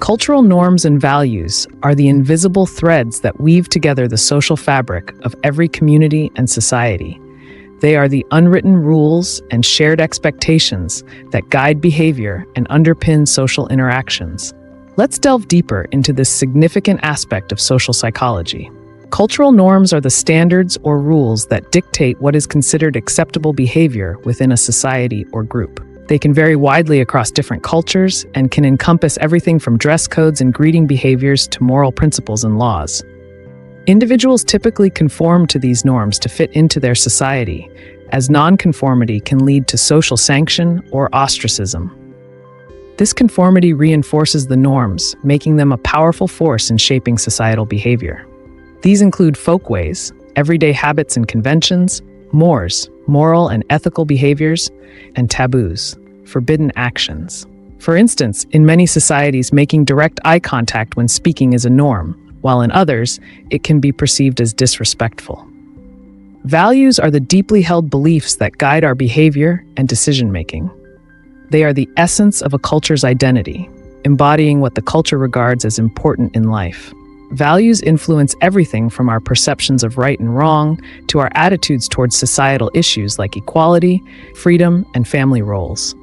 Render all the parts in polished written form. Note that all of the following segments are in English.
Cultural norms and values are the invisible threads that weave together the social fabric of every community and society. They are the unwritten rules and shared expectations that guide behavior and underpin social interactions. Let's delve deeper into this significant aspect of social psychology. Cultural norms are the standards or rules that dictate what is considered acceptable behavior within a society or group. They can vary widely across different cultures and can encompass everything from dress codes and greeting behaviors to moral principles and laws. Individuals typically conform to these norms to fit into their society, as nonconformity can lead to social sanction or ostracism. This conformity reinforces the norms, making them a powerful force in shaping societal behavior. These include folkways, everyday habits and conventions, mores, moral and ethical behaviors, and taboos, forbidden actions. For instance, in many societies, making direct eye contact when speaking is a norm, while in others, it can be perceived as disrespectful. Values are the deeply held beliefs that guide our behavior and decision-making. They are the essence of a culture's identity, embodying what the culture regards as important in life. Values influence everything from our perceptions of right and wrong to our attitudes towards societal issues like equality, freedom, and family roles.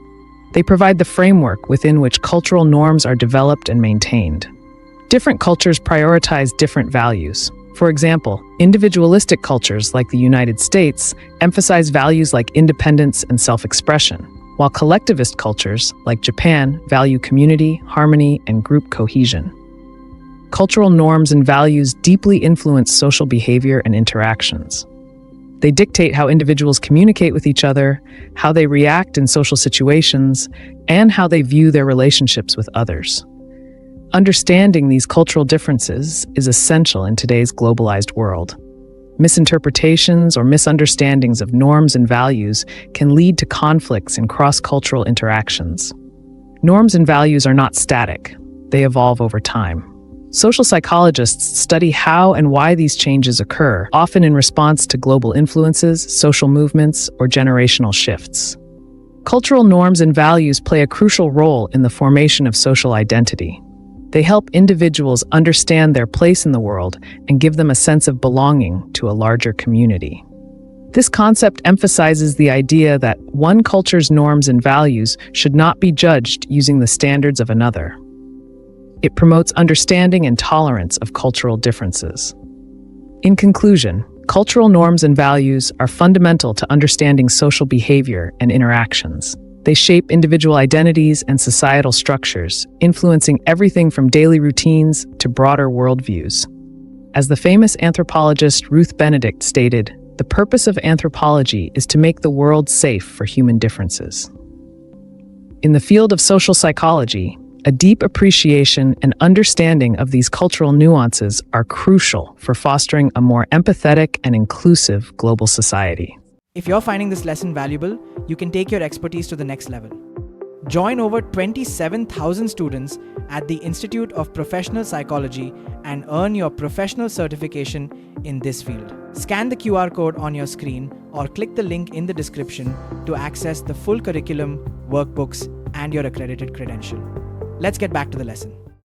They provide the framework within which cultural norms are developed and maintained. Different cultures prioritize different values. For example, individualistic cultures like the United States emphasize values like independence and self-expression, while collectivist cultures like Japan value community, harmony, and group cohesion. Cultural norms and values deeply influence social behavior and interactions. They dictate how individuals communicate with each other, how they react in social situations, and how they view their relationships with others. Understanding these cultural differences is essential in today's globalized world. Misinterpretations or misunderstandings of norms and values can lead to conflicts in cross-cultural interactions. Norms and values are not static. They evolve over time. Social psychologists study how and why these changes occur, often in response to global influences, social movements, or generational shifts. Cultural norms and values play a crucial role in the formation of social identity. They help individuals understand their place in the world and give them a sense of belonging to a larger community. This concept emphasizes the idea that one culture's norms and values should not be judged using the standards of another. It promotes understanding and tolerance of cultural differences. In conclusion, cultural norms and values are fundamental to understanding social behavior and interactions. They shape individual identities and societal structures, influencing everything from daily routines to broader worldviews. As the famous anthropologist Ruth Benedict stated, the purpose of anthropology is to make the world safe for human differences. In the field of social psychology, a deep appreciation and understanding of these cultural nuances are crucial for fostering a more empathetic and inclusive global society. If you're finding this lesson valuable, you can take your expertise to the next level. Join over 27,000 students at the Institute of Professional Psychology and earn your professional certification in this field. Scan the QR code on your screen or click the link in the description to access the full curriculum, workbooks, and your accredited credential. Let's get back to the lesson.